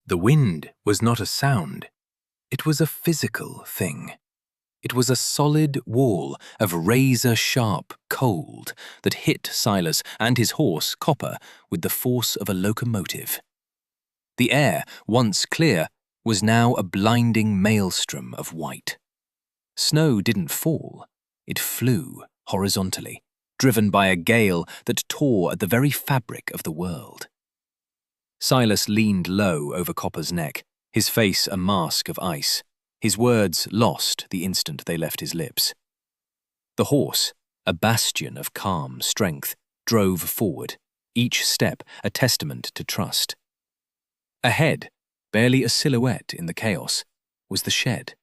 The wind was not a sound. It was a physical thing. It was a solid wall of razor-sharp cold that hit Silas and his horse, Copper, with the force of a locomotive. The air, once clear, was now a blinding maelstrom of white. Snow didn't fall. It flew horizontally, driven by a gale that tore at the very fabric of the world. Silas leaned low over Copper's neck, his face a mask of ice, his words lost the instant they left his lips. The horse, a bastion of calm strength, drove forward, each step a testament to trust. Ahead, barely a silhouette in the chaos, was the shed.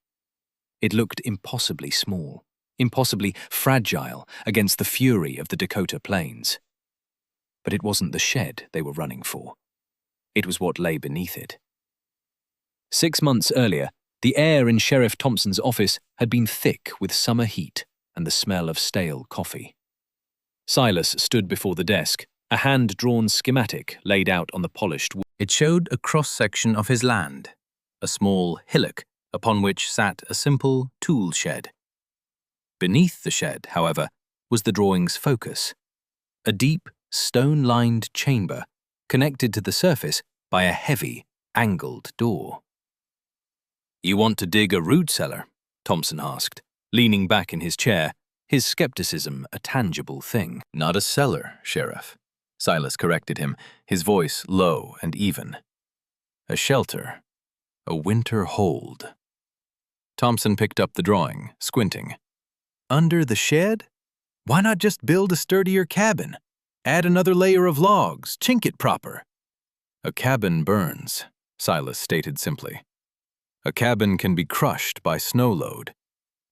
It looked impossibly small, impossibly fragile against the fury of the Dakota plains. But it wasn't the shed they were running for. It was what lay beneath it. 6 months earlier, the air in Sheriff Thompson's office had been thick with summer heat and the smell of stale coffee. Silas stood before the desk, a hand-drawn schematic laid out on the polished wood. It showed a cross-section of his land, a small hillock upon which sat a simple tool shed. Beneath the shed, however, was the drawing's focus, a deep, stone-lined chamber connected to the surface by a heavy, angled door. "You want to dig a root cellar?" Thompson asked, leaning back in his chair, his skepticism a tangible thing. "Not a cellar, Sheriff," Silas corrected him, his voice low and even. "A shelter, a winter hold." Thompson picked up the drawing, squinting. "Under the shed? Why not just build a sturdier cabin? Add another layer of logs, chink it proper." "A cabin burns," Silas stated simply. "A cabin can be crushed by snow load.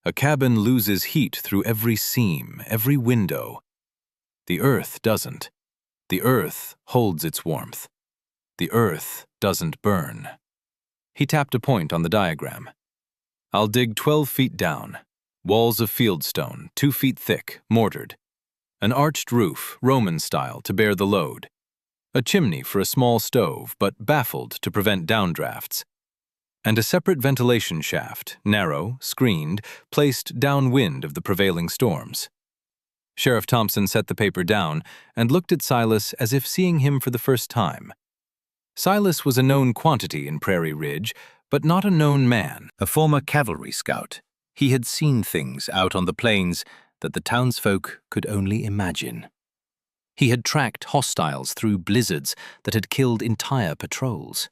A cabin loses heat through every seam, every window. The earth doesn't. The earth holds its warmth. The earth doesn't burn." He tapped a point on the diagram. "I'll dig 12 feet down. Walls of fieldstone, 2 feet thick, mortared. An arched roof, Roman style, to bear the load. A chimney for a small stove, but baffled to prevent downdrafts. And a separate ventilation shaft, narrow, screened, placed downwind of the prevailing storms." Sheriff Thompson set the paper down and looked at Silas as if seeing him for the first time. Silas was a known quantity in Prairie Ridge, but not a known man. A former cavalry scout, he had seen things out on the plains that the townsfolk could only imagine. He had tracked hostiles through blizzards that had killed entire patrols.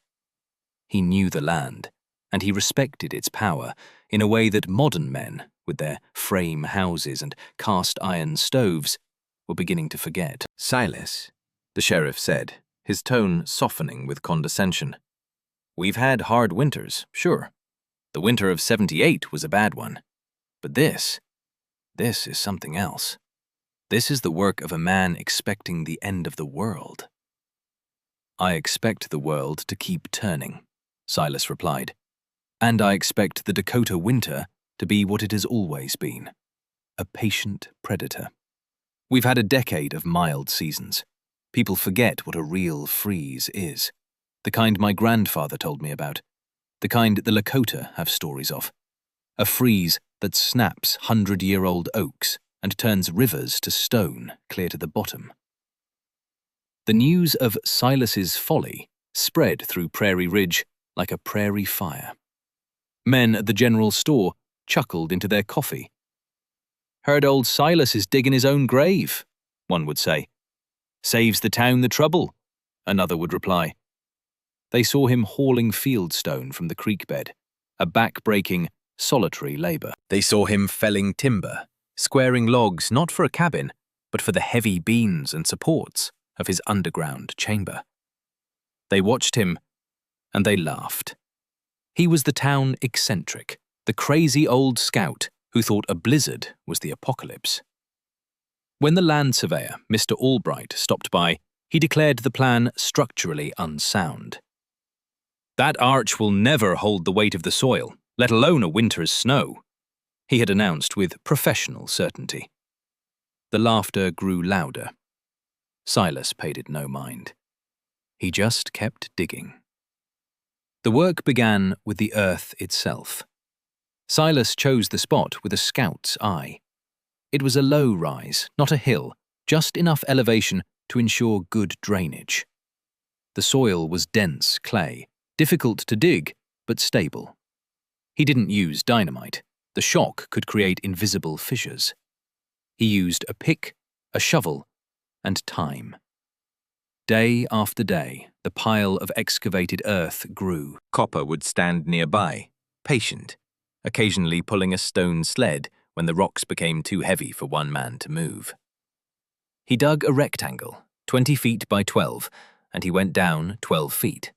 He knew the land, and he respected its power in a way that modern men, with their frame houses and cast-iron stoves, were beginning to forget. "Silas," the sheriff said, his tone softening with condescension. "We've had hard winters, sure. The winter of '78 was a bad one. But this is something else. This is the work of a man expecting the end of the world." "I expect the world to keep turning," Silas replied. "And I expect the Dakota winter to be what it has always been, a patient predator. We've had a decade of mild seasons. People forget what a real freeze is, the kind my grandfather told me about, the kind the Lakota have stories of. A freeze that snaps 100-year-old oaks and turns rivers to stone clear to the bottom." The news of Silas's folly spread through Prairie Ridge like a prairie fire. Men at the general store chuckled into their coffee. "Heard old Silas is digging his own grave," one would say. "Saves the town the trouble," another would reply. They saw him hauling fieldstone from the creek bed, a back-breaking, solitary labor. They saw him felling timber, squaring logs not for a cabin, but for the heavy beams and supports of his underground chamber. They watched him, and they laughed. He was the town eccentric, the crazy old scout who thought a blizzard was the apocalypse. When the land surveyor, Mr. Albright, stopped by, he declared the plan structurally unsound. "That arch will never hold the weight of the soil, let alone a winter's snow," he had announced with professional certainty. The laughter grew louder. Silas paid it no mind. He just kept digging. The work began with the earth itself. Silas chose the spot with a scout's eye. It was a low rise, not a hill, just enough elevation to ensure good drainage. The soil was dense clay, difficult to dig, but stable. He didn't use dynamite. The shock could create invisible fissures. He used a pick, a shovel, and time. Day after day, the pile of excavated earth grew. Copper would stand nearby, patient, occasionally pulling a stone sled when the rocks became too heavy for one man to move. He dug a rectangle, 20 feet by 12, and he went down 12 feet.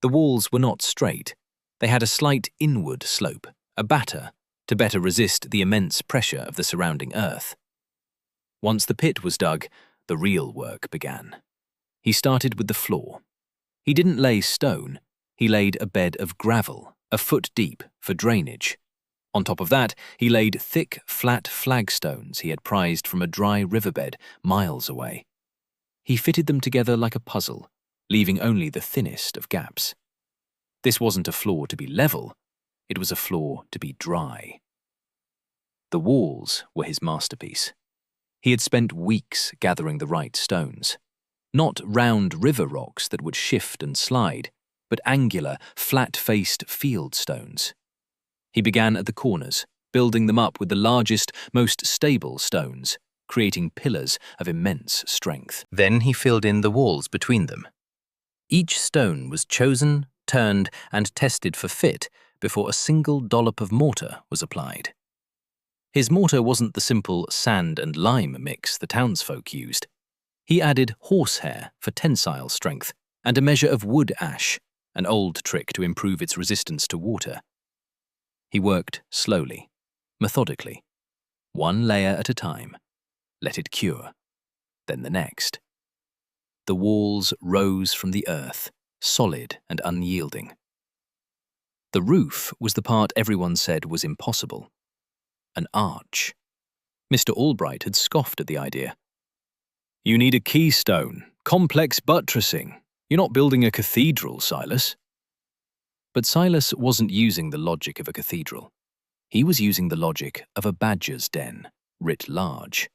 The walls were not straight. They had a slight inward slope, a batter, to better resist the immense pressure of the surrounding earth. Once the pit was dug, the real work began. He started with the floor. He didn't lay stone, he laid a bed of gravel, a foot deep, for drainage. On top of that, he laid thick, flat flagstones he had prized from a dry riverbed miles away. He fitted them together like a puzzle, leaving only the thinnest of gaps. This wasn't a floor to be level, it was a floor to be dry. The walls were his masterpiece. He had spent weeks gathering the right stones. Not round river rocks that would shift and slide, but angular, flat-faced field stones. He began at the corners, building them up with the largest, most stable stones, creating pillars of immense strength. Then he filled in the walls between them. Each stone was chosen, turned, and tested for fit before a single dollop of mortar was applied. His mortar wasn't the simple sand and lime mix the townsfolk used. He added horsehair for tensile strength and a measure of wood ash, an old trick to improve its resistance to water. He worked slowly, methodically, one layer at a time. Let it cure, then the next. The walls rose from the earth, solid and unyielding. The roof was the part everyone said was impossible. An arch. Mr. Albright had scoffed at the idea. "You need a keystone, complex buttressing. You're not building a cathedral, Silas." But Silas wasn't using the logic of a cathedral. He was using the logic of a badger's den, writ large.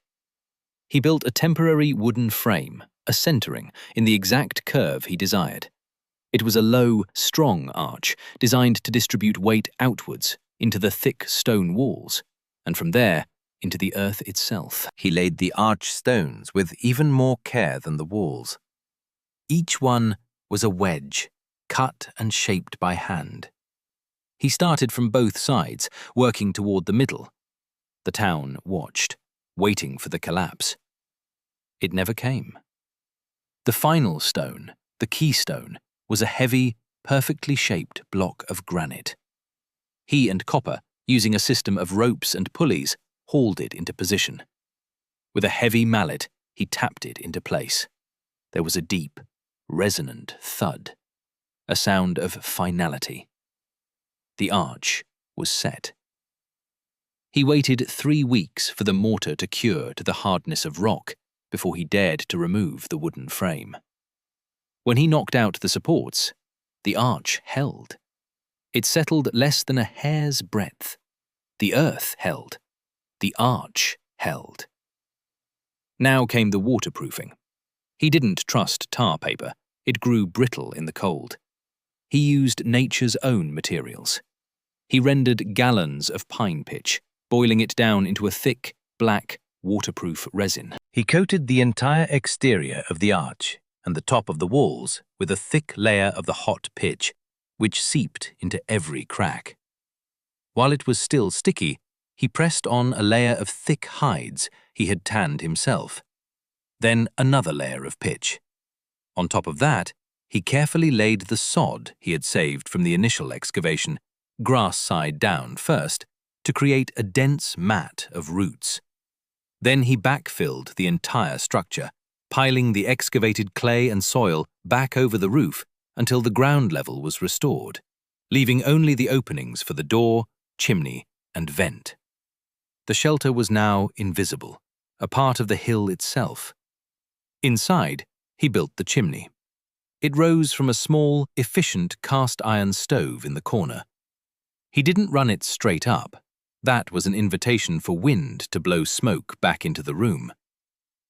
He built a temporary wooden frame, a centering, in the exact curve he desired. It was a low, strong arch, designed to distribute weight outwards into the thick stone walls, and from there into the earth itself. He laid the arch stones with even more care than the walls. Each one was a wedge, cut and shaped by hand. He started from both sides, working toward the middle. The town watched, waiting for the collapse. It never came. The final stone, the keystone, was a heavy, perfectly shaped block of granite. He and Copper, using a system of ropes and pulleys, hauled it into position. With a heavy mallet, he tapped it into place. There was a deep, resonant thud, a sound of finality. The arch was set. He waited 3 weeks for the mortar to cure to the hardness of rock before he dared to remove the wooden frame. When he knocked out the supports, the arch held. It settled less than a hair's breadth. The earth held. The arch held. Now came the waterproofing. He didn't trust tar paper. It grew brittle in the cold. He used nature's own materials. He rendered gallons of pine pitch, boiling it down into a thick, black, waterproof resin. He coated the entire exterior of the arch and the top of the walls with a thick layer of the hot pitch, which seeped into every crack. While it was still sticky, he pressed on a layer of thick hides he had tanned himself. Then another layer of pitch. On top of that, he carefully laid the sod he had saved from the initial excavation, grass side down first, to create a dense mat of roots. Then he backfilled the entire structure, piling the excavated clay and soil back over the roof until the ground level was restored, leaving only the openings for the door, chimney, and vent. The shelter was now invisible, a part of the hill itself. Inside, he built the chimney. It rose from a small, efficient cast-iron stove in the corner. He didn't run it straight up. That was an invitation for wind to blow smoke back into the room.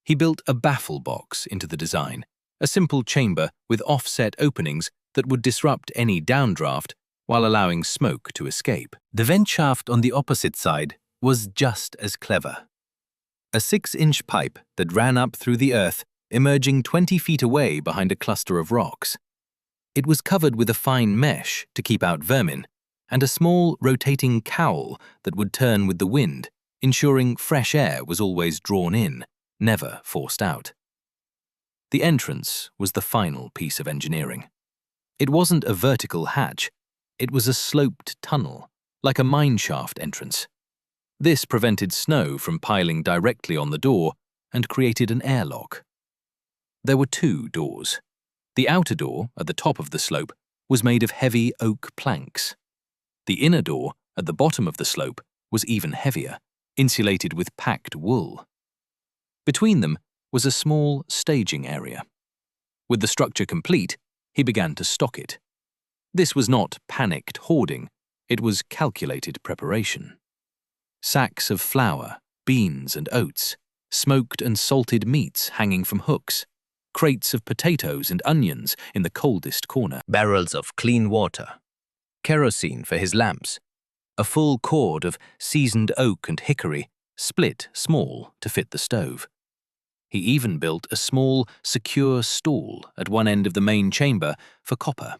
He built a baffle box into the design, a simple chamber with offset openings that would disrupt any downdraft while allowing smoke to escape. The vent shaft on the opposite side was just as clever. A 6-inch pipe that ran up through the earth, emerging 20 feet away behind a cluster of rocks. It was covered with a fine mesh to keep out vermin, and a small rotating cowl that would turn with the wind, ensuring fresh air was always drawn in, never forced out. The entrance was the final piece of engineering. It wasn't a vertical hatch, it was a sloped tunnel, like a mine shaft entrance. This prevented snow from piling directly on the door and created an airlock. There were 2 doors. The outer door, at the top of the slope, was made of heavy oak planks. The inner door, at the bottom of the slope, was even heavier, insulated with packed wool. Between them was a small staging area. With the structure complete, he began to stock it. This was not panicked hoarding, it was calculated preparation. Sacks of flour, beans and oats, smoked and salted meats hanging from hooks, crates of potatoes and onions in the coldest corner, Barrels of clean water, kerosene for his lamps, a full cord of seasoned oak and hickory, split small to fit the stove. He even built a small, secure stall at one end of the main chamber for copper.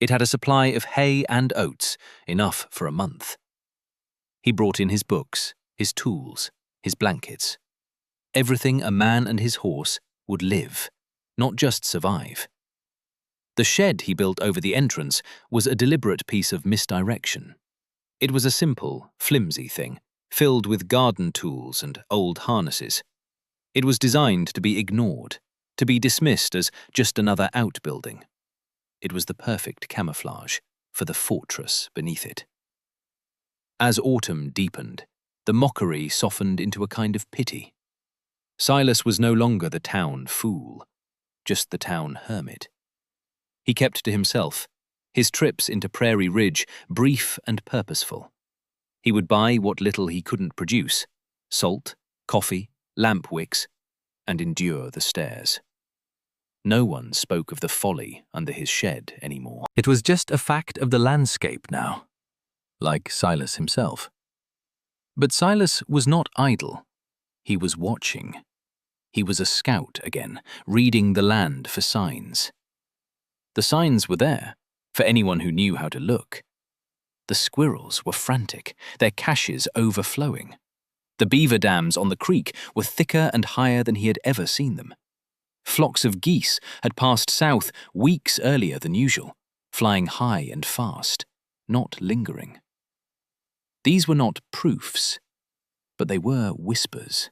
It had a supply of hay and oats, enough for a month. He brought in his books, his tools, his blankets. Everything a man and his horse would live, not just survive. The shed he built over the entrance was a deliberate piece of misdirection. It was a simple, flimsy thing, filled with garden tools and old harnesses. It was designed to be ignored, to be dismissed as just another outbuilding. It was the perfect camouflage for the fortress beneath it. As autumn deepened, the mockery softened into a kind of pity. Silas was no longer the town fool, just the town hermit. He kept to himself, his trips into Prairie Ridge brief and purposeful. He would buy what little he couldn't produce, salt, coffee, lamp wicks, and endure the stares. No one spoke of the folly under his shed anymore. It was just a fact of the landscape now, like Silas himself. But Silas was not idle. He was watching. He was a scout again, reading the land for signs. The signs were there, for anyone who knew how to look. The squirrels were frantic, their caches overflowing. The beaver dams on the creek were thicker and higher than he had ever seen them. Flocks of geese had passed south weeks earlier than usual, flying high and fast, not lingering. These were not proofs, but they were whispers.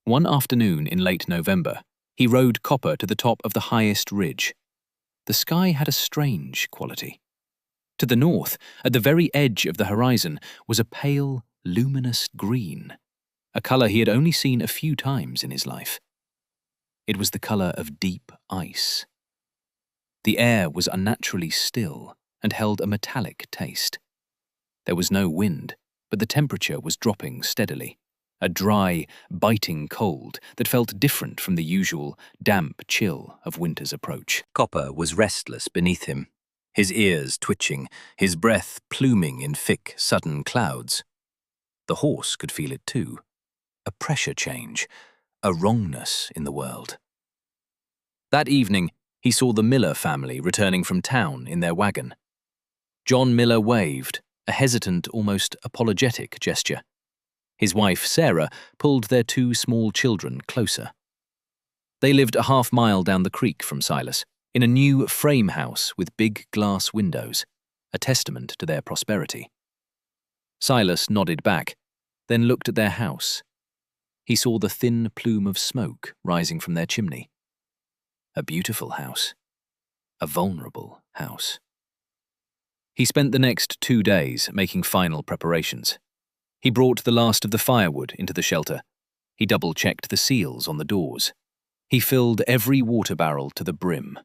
One afternoon in late November, he rode Copper to the top of the highest ridge. The sky had a strange quality. To the north, at the very edge of the horizon, was a pale, luminous green, a color he had only seen a few times in his life. It was the color of deep ice. The air was unnaturally still and held a metallic taste. There was no wind, but the temperature was dropping steadily, a dry, biting cold that felt different from the usual damp chill of winter's approach. Copper was restless beneath him, his ears twitching, his breath pluming in thick, sudden clouds. The horse could feel it too, a pressure change, a wrongness in the world. That evening, he saw the Miller family returning from town in their wagon. John Miller waved, a hesitant, almost apologetic gesture. His wife, Sarah, pulled their 2 small children closer. They lived a half-mile down the creek from Silas, in a new frame house with big glass windows, a testament to their prosperity. Silas nodded back, then looked at their house. He saw the thin plume of smoke rising from their chimney. A beautiful house. A vulnerable house. He spent the next 2 days making final preparations. He brought the last of the firewood into the shelter. He double-checked the seals on the doors. He filled every water barrel to the brim.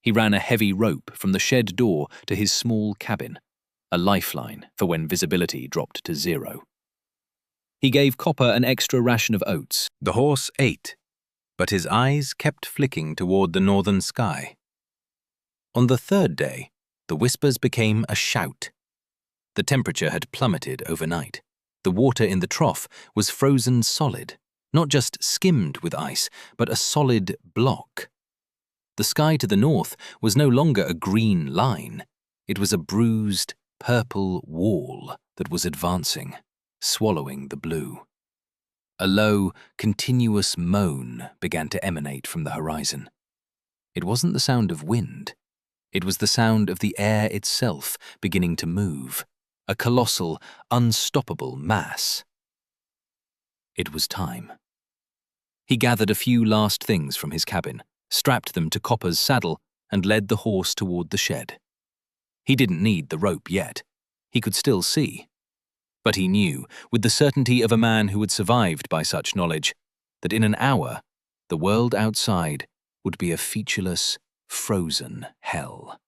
He ran a heavy rope from the shed door to his small cabin, a lifeline for when visibility dropped to 0. He gave Copper an extra ration of oats. The horse ate, but his eyes kept flicking toward the northern sky. On the third day, the whispers became a shout. The temperature had plummeted overnight. The water in the trough was frozen solid, not just skimmed with ice, but a solid block. The sky to the north was no longer a green line. It was a bruised, purple wall that was advancing, swallowing the blue. A low, continuous moan began to emanate from the horizon. It wasn't the sound of wind. It was the sound of the air itself beginning to move, a colossal, unstoppable mass. It was time. He gathered a few last things from his cabin, strapped them to Copper's saddle, and led the horse toward the shed. He didn't need the rope yet. He could still see. But he knew, with the certainty of a man who had survived by such knowledge, that in an hour, the world outside would be a featureless, frozen hell.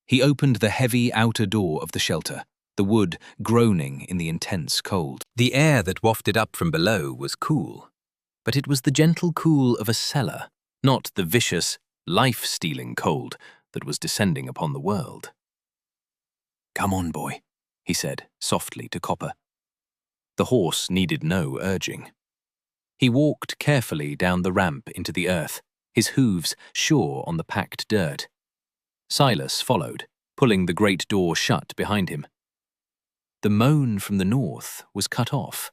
He opened the heavy outer door of the shelter, the wood groaning in the intense cold. The air that wafted up from below was cool, but it was the gentle cool of a cellar, not the vicious, life-stealing cold that was descending upon the world. "Come on, boy," he said softly to Copper. The horse needed no urging. He walked carefully down the ramp into the earth, his hooves sure on the packed dirt. Silas followed, pulling the great door shut behind him. The moan from the north was cut off,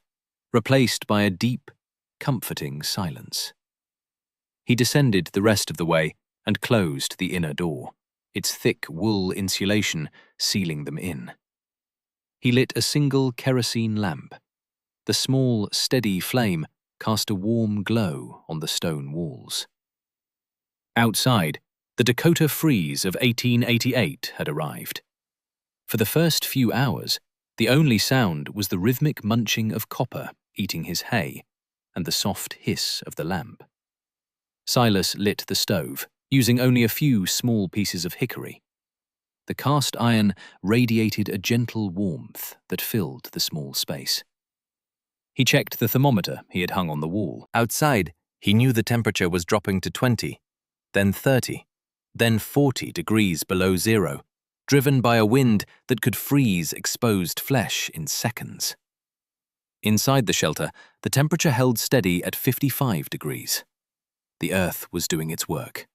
replaced by a deep, comforting silence. He descended the rest of the way and closed the inner door, its thick wool insulation sealing them in. He lit a single kerosene lamp. The small, steady flame cast a warm glow on the stone walls. Outside, the Dakota freeze of 1888 had arrived. For the first few hours, the only sound was the rhythmic munching of Copper eating his hay and the soft hiss of the lamp. Silas lit the stove, using only a few small pieces of hickory. The cast iron radiated a gentle warmth that filled the small space. He checked the thermometer he had hung on the wall. Outside, he knew the temperature was dropping to 20, then 30, then 40 degrees below 0, driven by a wind that could freeze exposed flesh in seconds. Inside the shelter, the temperature held steady at 55 degrees. The earth was doing its work.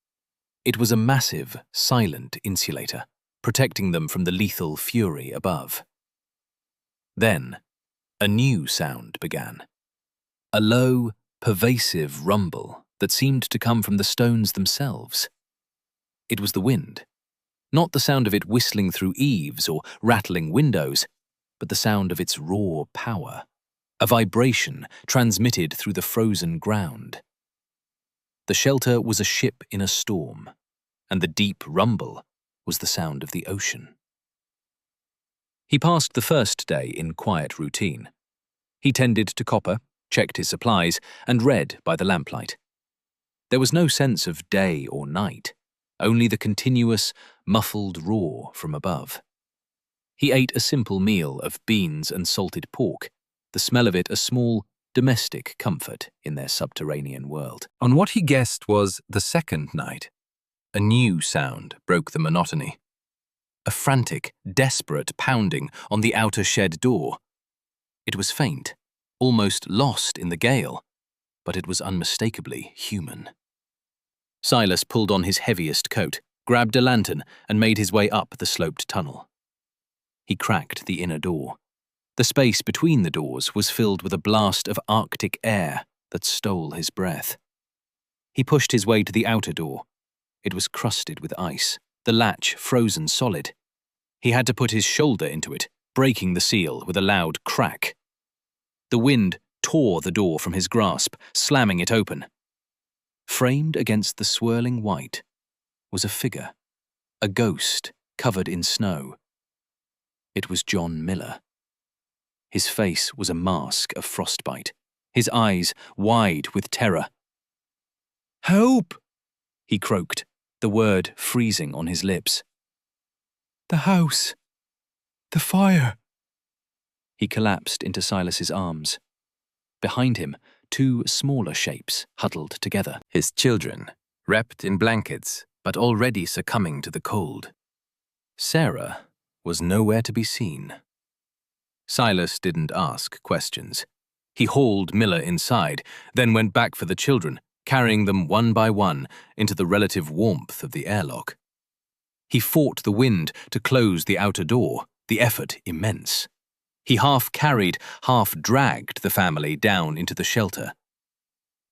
It was a massive, silent insulator, protecting them from the lethal fury above. Then, a new sound began. A low, pervasive rumble that seemed to come from the stones themselves. It was the wind. Not the sound of it whistling through eaves or rattling windows, but the sound of its raw power, a vibration transmitted through the frozen ground. The shelter was a ship in a storm, and the deep rumble was the sound of the ocean. He passed the first day in quiet routine. He tended to Copper, checked his supplies, and read by the lamplight. There was no sense of day or night, only the continuous, muffled roar from above. He ate a simple meal of beans and salted pork, the smell of it a small, domestic comfort in their subterranean world. On what he guessed was the second night, a new sound broke the monotony. A frantic, desperate pounding on the outer shed door. It was faint, almost lost in the gale, but it was unmistakably human. Silas pulled on his heaviest coat, grabbed a lantern, and made his way up the sloped tunnel. He cracked the inner door. The space between the doors was filled with a blast of Arctic air that stole his breath. He pushed his way to the outer door. It was crusted with ice, the latch frozen solid. He had to put his shoulder into it, breaking the seal with a loud crack. The wind tore the door from his grasp, slamming it open. Framed against the swirling white was a figure, a ghost covered in snow. It was John Miller. His face was a mask of frostbite, his eyes wide with terror. "Help!" he croaked, the word freezing on his lips. "The house! The fire!" He collapsed into Silas's arms. Behind him, two smaller shapes huddled together. His children, wrapped in blankets, but already succumbing to the cold. Sarah was nowhere to be seen. Silas didn't ask questions. He hauled Miller inside, then went back for the children, carrying them one by one into the relative warmth of the airlock. He fought the wind to close the outer door, the effort immense. He half carried, half dragged the family down into the shelter.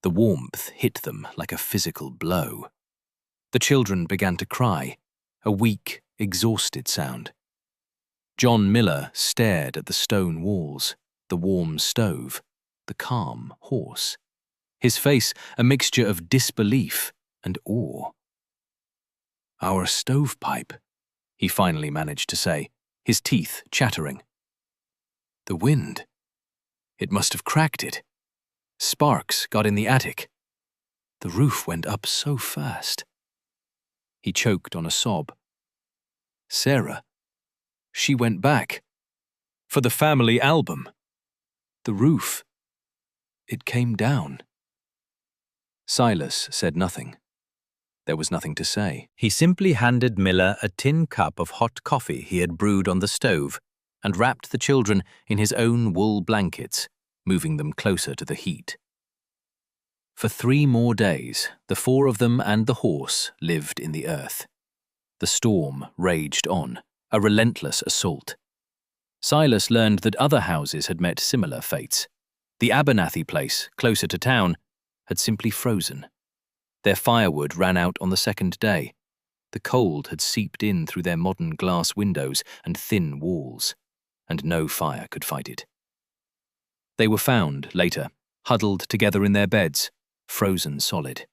The warmth hit them like a physical blow. The children began to cry, a weak, exhausted sound. John Miller stared at the stone walls, the warm stove, the calm horse. His face a mixture of disbelief and awe. "Our stovepipe," he finally managed to say, his teeth chattering. "The wind. It must have cracked it. Sparks got in the attic. The roof went up so fast." He choked on a sob. "Sarah. She went back. For the family album. The roof. It came down." Silas said nothing. There was nothing to say. He simply handed Miller a tin cup of hot coffee he had brewed on the stove and wrapped the children in his own wool blankets, moving them closer to the heat. For 3 more days, the 4 of them and the horse lived in the earth. The storm raged on, a relentless assault. Silas learned that other houses had met similar fates. The Abernathy place, closer to town, had simply frozen. Their firewood ran out on the 2nd day. The cold had seeped in through their modern glass windows and thin walls, and no fire could fight it. They were found, later, huddled together in their beds, frozen solid.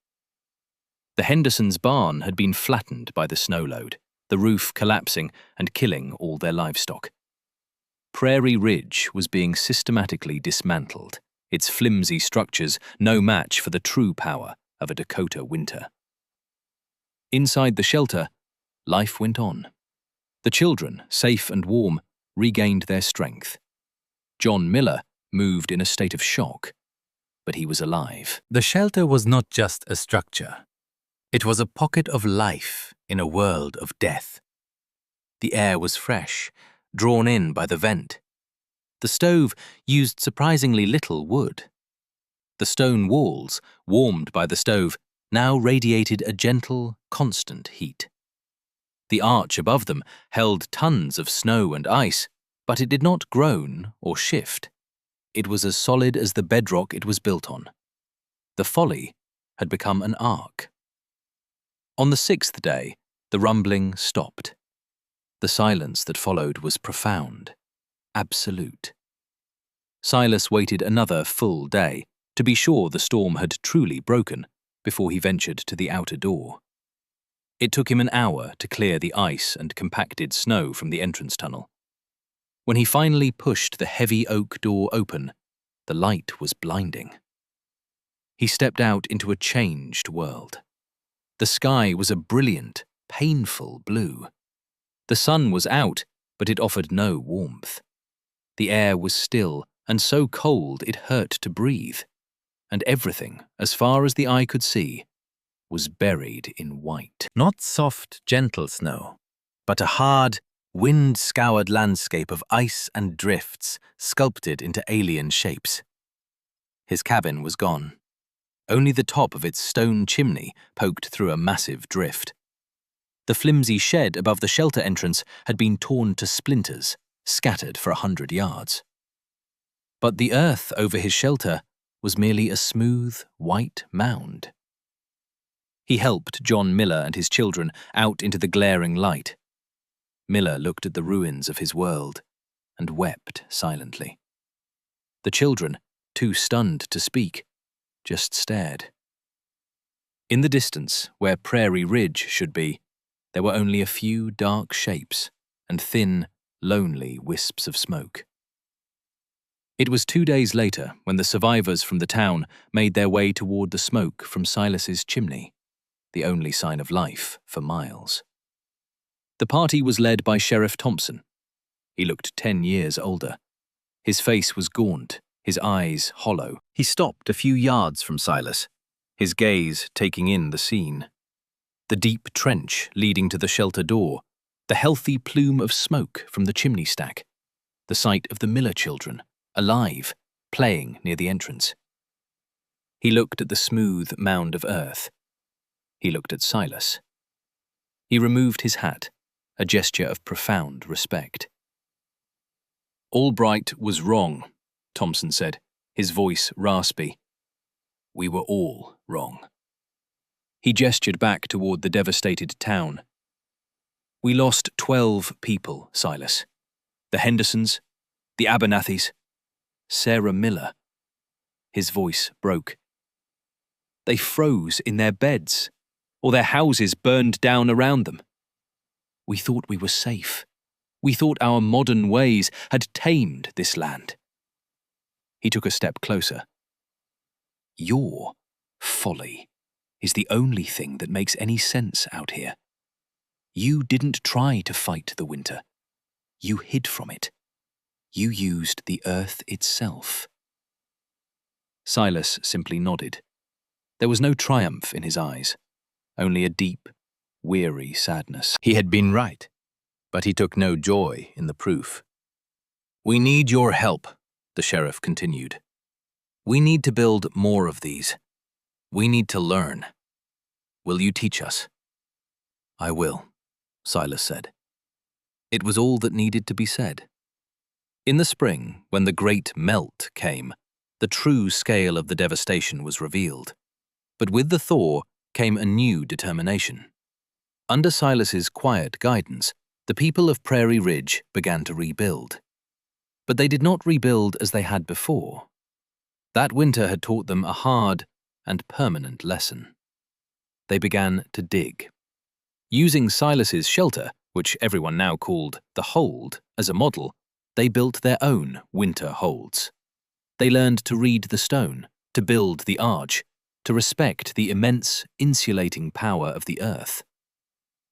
The Hendersons' barn had been flattened by the snow load, the roof collapsing and killing all their livestock. Prairie Ridge was being systematically dismantled, its flimsy structures no match for the true power of a Dakota winter. Inside the shelter, life went on. The children, safe and warm, regained their strength. John Miller moved in a state of shock, but he was alive. The shelter was not just a structure. It was a pocket of life in a world of death. The air was fresh, drawn in by the vent. The stove used surprisingly little wood. The stone walls, warmed by the stove, now radiated a gentle, constant heat. The arch above them held tons of snow and ice, but it did not groan or shift. It was as solid as the bedrock it was built on. The folly had become an ark. On the 6th day, the rumbling stopped. The silence that followed was profound, absolute. Silas waited another full day to be sure the storm had truly broken before he ventured to the outer door. It took him an hour to clear the ice and compacted snow from the entrance tunnel. When he finally pushed the heavy oak door open, the light was blinding. He stepped out into a changed world. The sky was a brilliant, painful blue. The sun was out, but it offered no warmth. The air was still and so cold it hurt to breathe, and everything, as far as the eye could see, was buried in white. Not soft, gentle snow, but a hard, wind-scoured landscape of ice and drifts sculpted into alien shapes. His cabin was gone. Only the top of its stone chimney poked through a massive drift. The flimsy shed above the shelter entrance had been torn to splinters, scattered for 100 yards. But the earth over his shelter was merely a smooth, white mound. He helped John Miller and his children out into the glaring light. Miller looked at the ruins of his world and wept silently. The children, too stunned to speak, just stared. In the distance, where Prairie Ridge should be, there were only a few dark shapes and thin, lonely wisps of smoke. It was 2 days later when the survivors from the town made their way toward the smoke from Silas's chimney, the only sign of life for miles. The party was led by Sheriff Thompson. He looked 10 years older. His face was gaunt, his eyes hollow. He stopped a few yards from Silas, his gaze taking in the scene. The deep trench leading to the shelter door, the healthy plume of smoke from the chimney stack, the sight of the Miller children, alive, playing near the entrance. He looked at the smooth mound of earth. He looked at Silas. He removed his hat, a gesture of profound respect. "Albright was wrong," Thompson said, his voice raspy. "We were all wrong." He gestured back toward the devastated town. "We lost 12 people, Silas. The Hendersons, the Abernathys, Sarah Miller." His voice broke. "They froze in their beds, or their houses burned down around them. We thought we were safe. We thought our modern ways had tamed this land." He took a step closer. "Your folly is the only thing that makes any sense out here. You didn't try to fight the winter. You hid from it. You used the earth itself." Silas simply nodded. There was no triumph in his eyes, only a deep, weary sadness. He had been right, but he took no joy in the proof. "We need your help," the sheriff continued. "We need to build more of these. We need to learn. Will you teach us?" "I will," Silas said. It was all that needed to be said. In the spring, when the great melt came, the true scale of the devastation was revealed. But with the thaw came a new determination. Under Silas's quiet guidance, the people of Prairie Ridge began to rebuild. But they did not rebuild as they had before. That winter had taught them a hard and permanent lesson. They began to dig. Using Silas's shelter, which everyone now called the Hold, as a model, they built their own winter holds. They learned to read the stone, to build the arch, to respect the immense insulating power of the earth.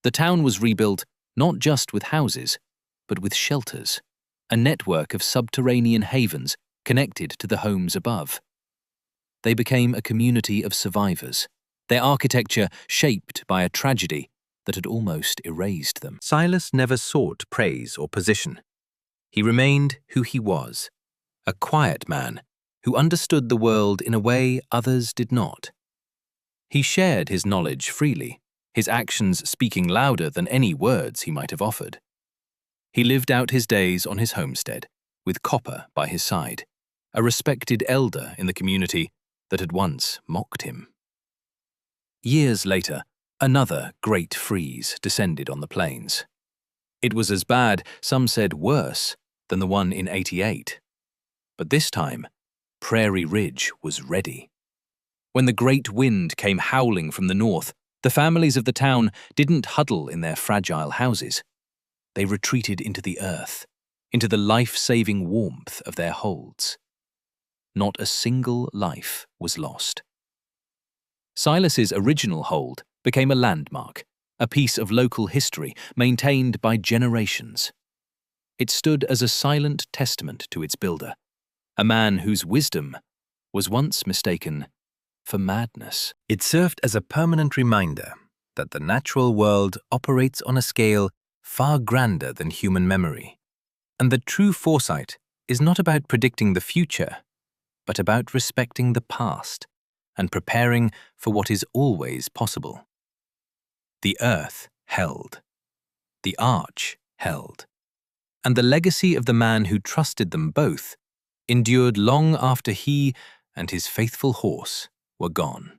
The town was rebuilt not just with houses, but with shelters, a network of subterranean havens connected to the homes above. They became a community of survivors, their architecture shaped by a tragedy that had almost erased them. Silas never sought praise or position. He remained who he was, a quiet man who understood the world in a way others did not. He shared his knowledge freely, his actions speaking louder than any words he might have offered. He lived out his days on his homestead, with Copper by his side, a respected elder in the community that had once mocked him. Years later, another great freeze descended on the plains. It was as bad, some said worse, than the one in '88. But this time, Prairie Ridge was ready. When the great wind came howling from the north, the families of the town didn't huddle in their fragile houses. They retreated into the earth, into the life-saving warmth of their holds. Not a single life was lost. Silas's original hold became a landmark, a piece of local history maintained by generations. It stood as a silent testament to its builder, a man whose wisdom was once mistaken for madness. It served as a permanent reminder that the natural world operates on a scale far grander than human memory, and that true foresight is not about predicting the future, but about respecting the past and preparing for what is always possible. The earth held. The arch held. And the legacy of the man who trusted them both endured long after he and his faithful horse were gone.